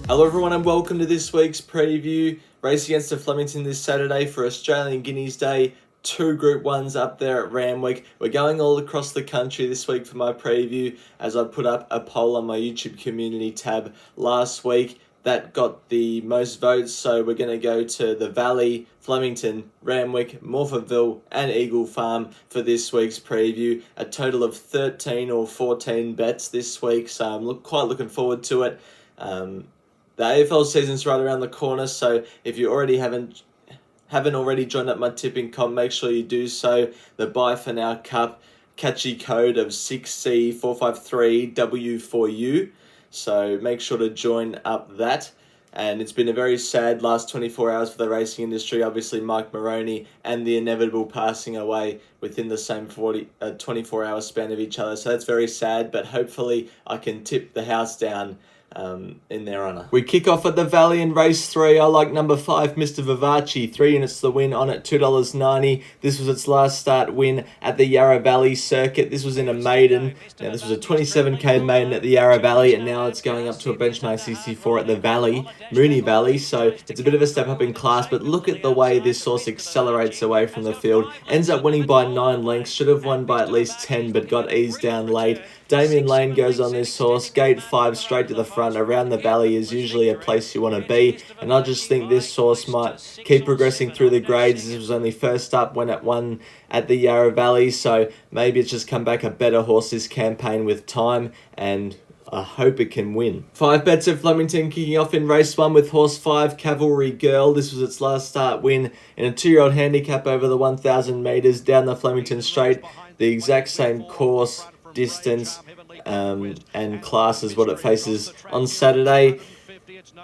Hello everyone and welcome to this week's preview. Race against the Flemington this Saturday for Australian Guineas Day. 2 Group 1s up there at Randwick. We're going all across the country this week for my preview, as I put up a poll on my YouTube community tab last week that got the most votes. So we're going to go to the Valley, Flemington, Randwick, Morphettville and Eagle Farm for this week's preview. A total of 13 or 14 bets this week, so I'm quite looking forward to it. The AFL season's right around the corner, so if you already haven't already joined up my tipping comp, make sure you do so. The Buy For Now Cup catchy code of 6C453W4U, so make sure to join up that. And it's been a very sad last 24 hours for the racing industry. Obviously, Mike Moroney and the inevitable passing away within the same 24-hour span of each other. So that's very sad, but hopefully I can tip the house down in their honour. We kick off at the Valley in race 3. I like number 5, Mr. Vivace. 3 units to the win on at $2.90. This was its last start win at the Yarra Valley circuit. This was in a maiden. Now, this was a 27k maiden at the Yarra Valley, and now it's going up to a benchmark 64 at the Valley, Moonee Valley. So it's a bit of a step up in class, but look at the way this horse accelerates away from the field. Ends up winning by 9 lengths. Should have won by at least 10, but got eased down late. Damien Lane goes on this horse. Gate 5 straight to the front. Around the Valley is usually a place you want to be, and I just think this horse might keep progressing through the grades. This was only first up when it won at the Yarra Valley, so maybe it's just come back a better horse this campaign with time, and I hope it can win. 5 bets at Flemington, kicking off in race 1 with horse 5, Cavalry Girl. This was its last start win in a 2-year-old handicap over the 1,000 metres down the Flemington Straight. The exact same course, distance and class as what it faces on Saturday.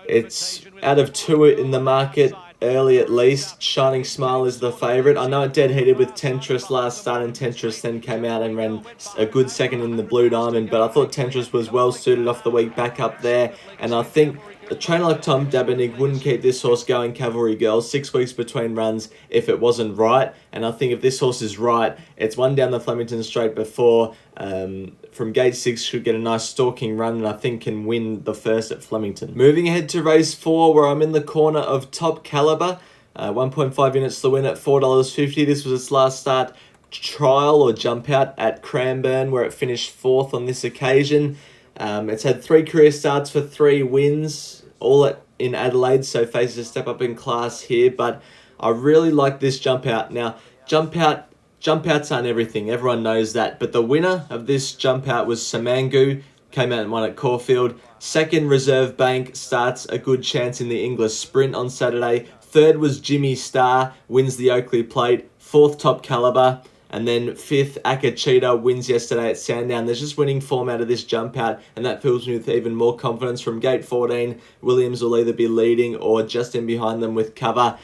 It's out of 2 in the market, early at least. Shining Smile is the favourite. I know it dead heated with Tentris last start, and Tentris then came out and ran a good second in the Blue Diamond, but I thought Tentris was well suited off the week back up there, and I think a trainer like Tom Dabernig wouldn't keep this horse going, Cavalry Girl, 6 weeks between runs, if it wasn't right. And I think if this horse is right, it's won down the Flemington Straight before. From gate 6 should get a nice stalking run, and I think can win the first at Flemington. Moving ahead to race 4, where I'm in the corner of Top Caliber. 1.5 units to win at $4.50. This was its last start trial or jump out at Cranbourne, where it finished 4th on this occasion. It's had 3 career starts for 3 wins, all in Adelaide, so faces a step up in class here, but I really like this jump out. Now, jump outs aren't everything, everyone knows that, but the winner of this jump out was Samangu, came out and won at Caulfield. 2nd, Reserve Bank, starts a good chance in the English Sprint on Saturday. 3rd was Jimmy Star, wins the Oakley Plate. 4th, Top Caliber. And then 5th, Akachita, wins yesterday at Sandown. There's just winning form out of this jump out, and that fills me with even more confidence. From gate 14, Williams will either be leading or just in behind them with cover.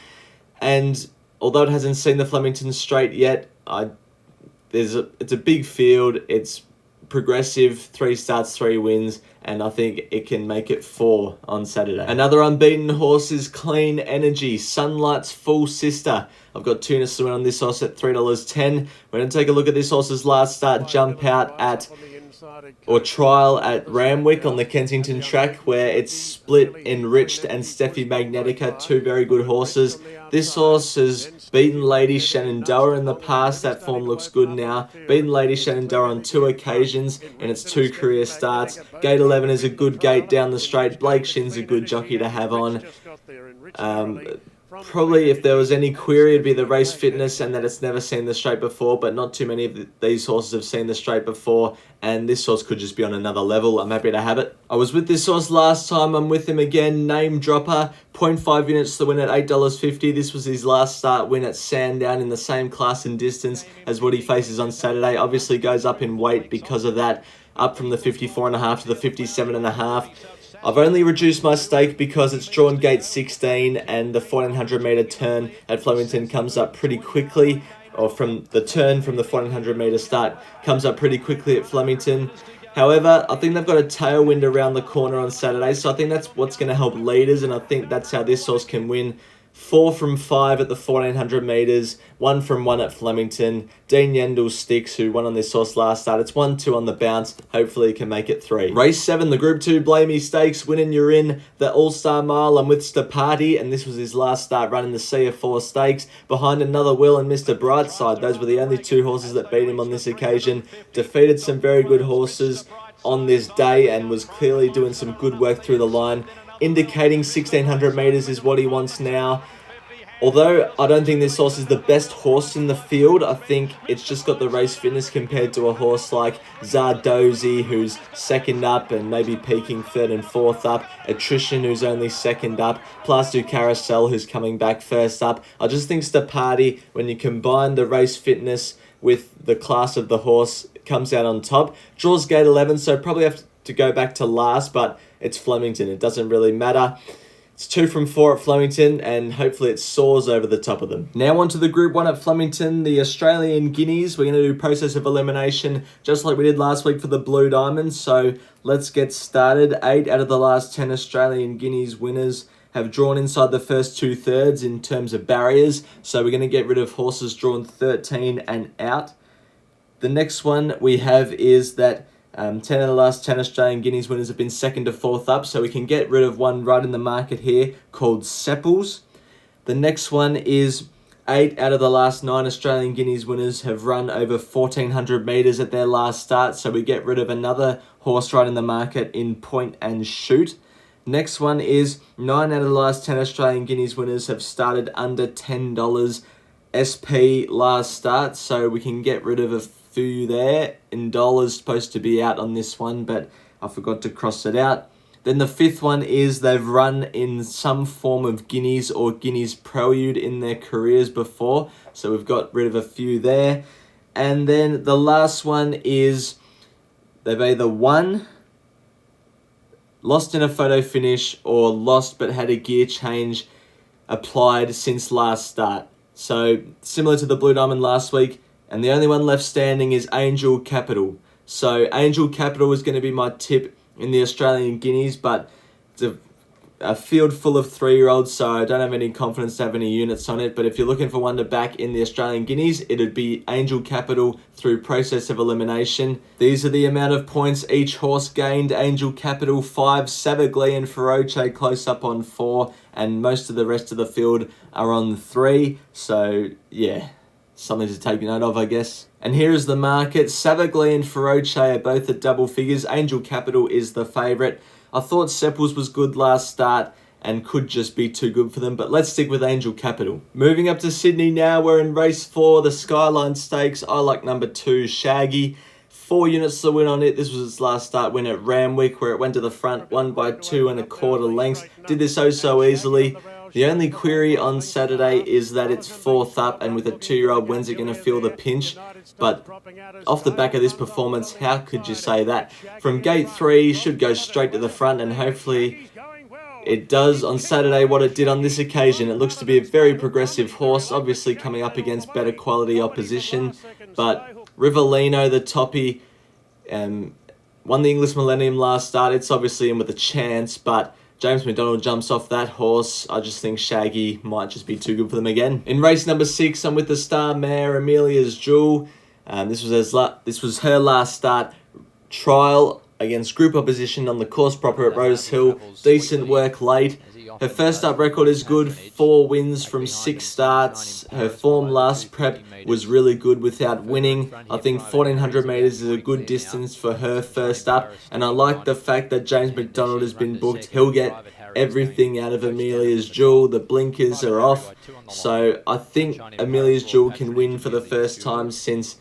And although it hasn't seen the Flemington Straight yet, it's a big field. It's progressive, 3 starts, 3 wins, and I think it can make it 4 on Saturday. Another unbeaten horse is Clean Energy, Sunlight's full sister. I've got 2 units to win on this horse at $3.10. We're going to take a look at this horse's last start jump out trial at Randwick on the Kensington track, where it's split Enriched and Steffi Magnetica, 2 very good horses. This horse has beaten Lady Shenandoah in the past. That form looks good now. Beaten Lady Shenandoah on 2 occasions in its 2 career starts. Gate 11 is a good gate down the straight. Blake Shin's a good jockey to have on. Probably if there was any query, it'd be the race fitness and that it's never seen the straight before, but not too many of these horses have seen the straight before, and this horse could just be on another level. I'm happy to have it. I was with this horse last time. I'm with him again. Name Dropper, 0.5 units to win at $8.50. This was his last start win at Sandown in the same class and distance as what he faces on Saturday. Obviously goes up in weight because of that, up from the 54.5 to the 57.5. I've only reduced my stake because it's drawn gate 16 and the 1400 metre turn at Flemington comes up pretty quickly, or from the turn from the 1400 metre start comes up pretty quickly at Flemington. However, I think they've got a tailwind around the corner on Saturday, so I think that's what's going to help leaders, and I think that's how this horse can win 4 from 5 at the 1400 metres, 1 from 1 at Flemington. Dean Yendall Sticks, who won on this horse last start. It's 1-2 on the bounce. Hopefully he can make it 3. Race 7, the Group 2 Blamey Stakes. Winning you're in the All-Star Mile. I'm with Stapati, and this was his last start running the CF4 Stakes. Behind Another Will and Mr. Brightside. Those were the only 2 horses that beat him on this occasion. Defeated some very good horses on this day and was clearly doing some good work through the line, indicating 1600 metres is what he wants now. Although I don't think this horse is the best horse in the field, I think it's just got the race fitness compared to a horse like Zardozi, who's second up and maybe peaking 3rd and 4th up. Attrition, who's only second up. Plus Du Carousel, who's coming back first up. I just think Stapati, when you combine the race fitness with the class of the horse, comes out on top. Draws gate 11, so probably have to go back to last, but it's Flemington. It doesn't really matter. It's 2 from 4 at Flemington, and hopefully it soars over the top of them. Now on to the Group 1 at Flemington, the Australian Guineas. We're going to do process of elimination, just like we did last week for the Blue Diamonds. So let's get started. 8 out of the last 10 Australian Guineas winners have drawn inside the first 2/3 in terms of barriers. So we're going to get rid of horses drawn 13 and out. The next one we have is that 10 of the last 10 Australian Guineas winners have been 2nd to 4th up, so we can get rid of one right in the market here called Sepples. The next one is 8 out of the last 9 Australian Guineas winners have run over 1400 metres at their last start, so we get rid of another horse right in the market in Point and Shoot. Next one is 9 out of the last 10 Australian Guineas winners have started under $10 SP last start, so we can get rid of a few there. In dollars supposed to be out on this one, but I forgot to cross it out. Then the 5th one is they've run in some form of Guineas or Guineas Prelude in their careers before, so we've got rid of a few there. And then the last one is they've either won, lost in a photo finish, or lost but had a gear change applied since last start. So similar to the Blue Diamond last week, and the only one left standing is Angel Capital. So Angel Capital is going to be my tip in the Australian Guineas, but it's a field full of 3-year-olds, so I don't have any confidence to have any units on it. But if you're looking for one to back in the Australian Guineas, it'd be Angel Capital through process of elimination. These are the amount of points each horse gained. Angel Capital 5, Savagli and Feroce close up on 4, and most of the rest of the field are on 3. So yeah, something to take note of, I guess. And here is the market. Savagli and Feroce are both at double figures. Angel Capital is the favourite. I thought Sepples was good last start and could just be too good for them, but let's stick with Angel Capital. Moving up to Sydney now, we're in race 4, the Skyline Stakes. I like number 2, Shaggy. 4 units to win on it. This was its last start win at Randwick, where it went to the front, won by 2 1/4 lengths. Did this so easily. The only query on Saturday is that it's 4th up, and with a 2-year-old, when's it going to feel the pinch? But off the back of this performance, how could you say that? From gate 3, should go straight to the front, and hopefully it does on Saturday what it did on this occasion. It looks to be a very progressive horse, obviously coming up against better quality opposition. But Rivellino, the toppy, won the English Millennium last start. It's obviously in with a chance, but James McDonald jumps off that horse. I just think Shaggy might just be too good for them again. In race number 6, I'm with the star mare, Amelia's Jewel. This was her last start trial against group opposition on the course proper at Rose Hill. Decent work late. Her first up record is good, 4 wins from 6 starts. Her form last prep was really good without winning. I think 1400 metres is a good distance for her first up, and I like the fact that James McDonald has been booked. He'll get everything out of Amelia's Jewel. The blinkers are off, so I think Amelia's Jewel can win for the first time since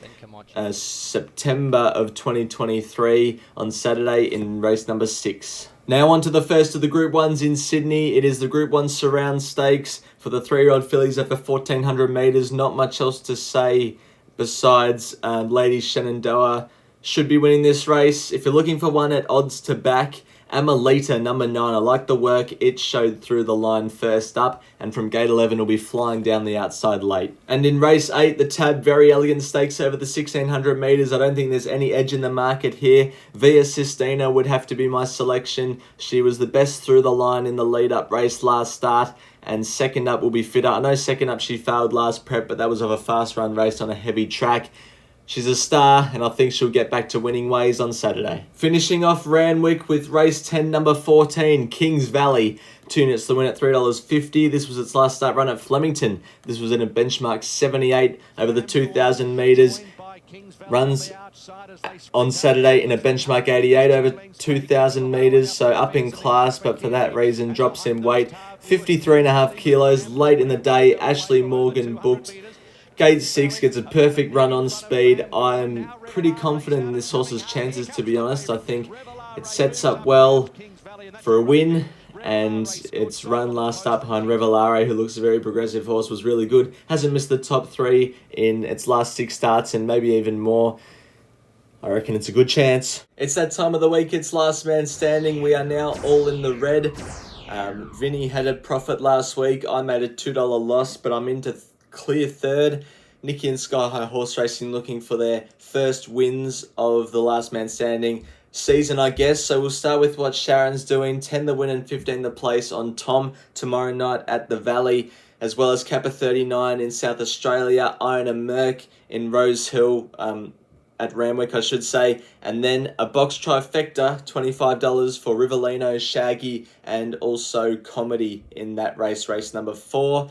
September of 2023 on Saturday in race number 6. Now on to the first of the Group 1s in Sydney. It is the Group 1 Surround Stakes for the 3-year-old fillies over 1400 metres. Not much else to say besides Lady Shenandoah should be winning this race. If you're looking for one at odds to back, Amelita, number 9. I like the work it showed through the line first up, and from gate 11 will be flying down the outside late. And in race 8, the Tab Very Elegant Stakes over the 1600 metres. I don't think there's any edge in the market here. Via Sistina would have to be my selection. She was the best through the line in the lead-up race last start, And second up will be Fitter. I know second up she failed last prep, but that was of a fast run race on a heavy track. She's a star, and I think she'll get back to winning ways on Saturday. Finishing off Randwick with race 10, number 14, Kings Valley. 2 units to win at $3.50. This was its last start run at Flemington. This was in a benchmark 78 over the 2,000 metres. Runs on Saturday in a benchmark 88 over 2,000 metres, so up in class, but for that reason drops in weight. 53.5 kilos. Late in the day, Ashley Morgan booked. Gate 6 gets a perfect run on speed. I'm pretty confident in this horse's chances, to be honest. I think it sets up well for a win, and its run last start behind Revelare, who looks a very progressive horse, was really good. Hasn't missed the top 3 in its last 6 starts, and maybe even more. I reckon it's a good chance. It's that time of the week. It's last man standing. We are now all in the red. Vinny had a profit last week. I made a $2 loss, but I'm into clear third. Nikki and Sky High Horse Racing looking for their first wins of the last man standing season, I guess. So we'll start with what Sharon's doing. 10 the win and 15 the place on Tom tomorrow night at the Valley, as well as Kappa 39 in South Australia, Iron and Merc in Rose Hill, at Randwick, I should say. And then a box trifecta, $25 for Rivellino, Shaggy, and also Comedy in that race, race number 4.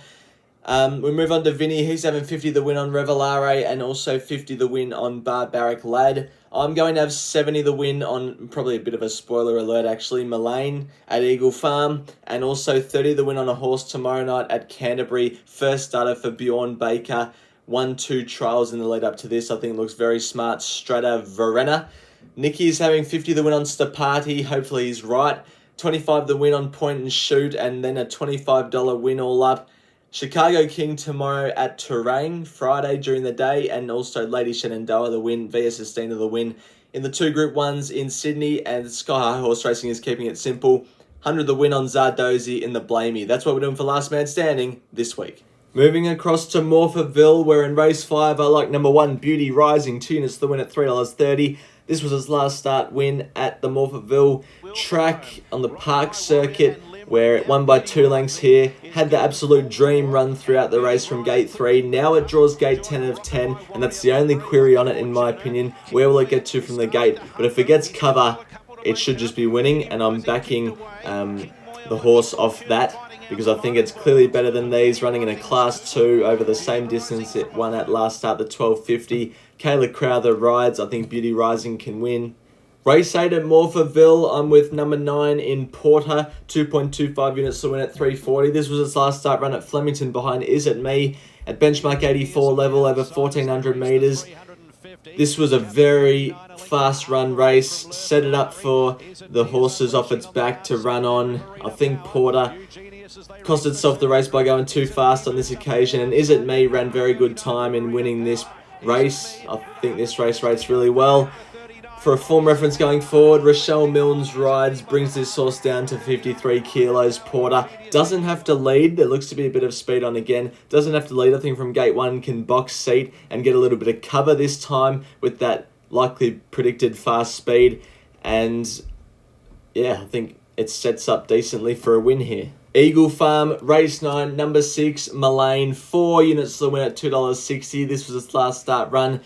We move on to Vinny. He's having 50 the win on Revelare and also 50 the win on Barbaric Lad. I'm going to have 70 the win on, probably a bit of a spoiler alert actually, Mullane at Eagle Farm, and also 30 the win on a horse tomorrow night at Canterbury. First starter for Bjorn Baker. 1-2 trials in the lead up to this. I think it looks very smart. Strata Verena. Nicky's having 50 the win on Stapati. Hopefully he's right. 25 the win on Point and Shoot, and then a $25 win all up. Chicago King tomorrow at Terrain, Friday during the day, and also Lady Shenandoah the win, Via Sistina the win in the 2 Group 1s in Sydney, and Sky High Horse Racing is keeping it simple. 100 the win on Zardozi in the Blamey. That's what we're doing for Last Man Standing this week. Moving across to Morphettville, we're in race 5. I like number 1, Beauty Rising, 2 units to the win at $3.30. This was his last start win at the Morphettville track on the Park Circuit, where it won by 2 lengths here. Had the absolute dream run throughout the race from gate 3. Now it draws gate 10 of 10, and that's the only query on it in my opinion. Where will it get to from the gate? But if it gets cover, it should just be winning, and I'm backing the horse off that, because I think it's clearly better than these, running in a class 2 over the same distance it won at last start, the 1250. Kayla Crowther rides. I think Beauty Rising can win. Race 8 at Morphettville, I'm with number 9 in Porter, 2.25 units to win at $3.40. This was its last start run at Flemington behind Is It Me at benchmark 84 level over 1,400 metres. This was a very fast run race, set it up for the horses off its back to run on. I think Porter cost itself the race by going too fast on this occasion, and Is It Me ran very good time in winning this race. I think this race rates really well. For a form reference going forward, Rochelle Milnes rides, brings this horse down to 53 kilos. Porter doesn't have to lead. There looks to be a bit of speed on again. Doesn't have to lead. I think from gate 1 can box seat and get a little bit of cover this time with that likely predicted fast speed. And yeah, I think it sets up decently for a win here. Eagle Farm, race 9, number 6, Mullane, 4 units to the win at $2.60. This was its last start run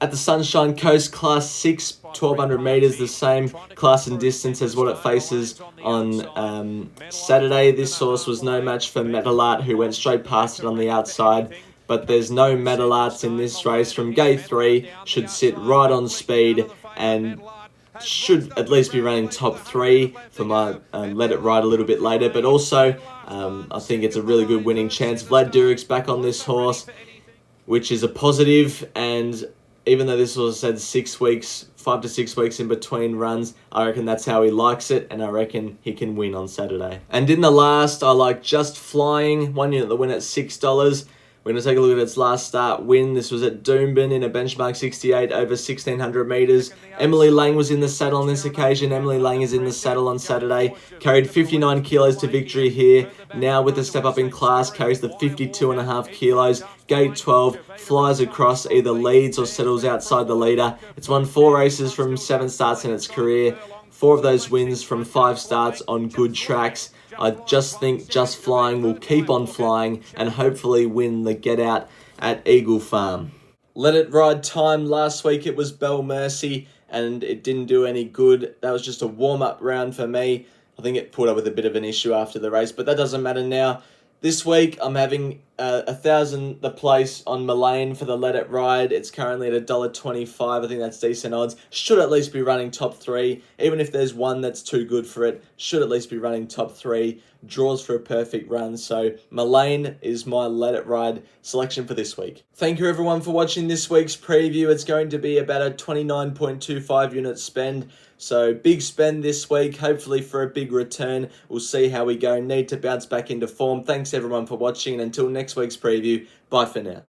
at the Sunshine Coast, class 6, 1,200 metres, the same class and distance as what it faces on Saturday. This horse was no match for Metalart, who went straight past it on the outside, but there's no Metalarts in this race. From gate 3, should sit right on speed and should at least be running top 3 for my Let It Ride a little bit later, but also I think it's a really good winning chance. Vlad Durik's back on this horse, which is a positive, and even though this horse had 6 weeks, 5 to 6 weeks in between runs, I reckon that's how he likes it, and I reckon he can win on Saturday. And in the last, I like Just Flying, 1 unit the win at $6. We're going to take a look at its last start win. This was at Doomben in a benchmark 68 over 1,600 metres. Emily Lang was in the saddle on this occasion. Emily Lang is in the saddle on Saturday. Carried 59 kilos to victory here. Now with the step up in class, carries the 52.5 kilos. Gate 12, flies across, either leads or settles outside the leader. It's won 4 races from 7 starts in its career. 4 of those wins from 5 starts on good tracks. I just think Just Flying will keep on flying and hopefully win the Get Out at Eagle Farm. Let It Ride time last week, it was Bell Mercy and it didn't do any good. That was just a warm-up round for me. I think it put up with a bit of an issue after the race, but that doesn't matter now. This week, I'm having 1,000 the place on Mullane for the Let It Ride. It's currently at $1.25. I think that's decent odds. Should at least be running top 3. Even if there's one that's too good for it, should at least be running top 3. Draws for a perfect run. So Mullane is my Let It Ride selection for this week. Thank you everyone for watching this week's preview. It's going to be about a 29.25 unit spend. So big spend this week, hopefully for a big return. We'll see how we go. Need to bounce back into form. Thanks everyone for watching, and until next week's preview, bye for now.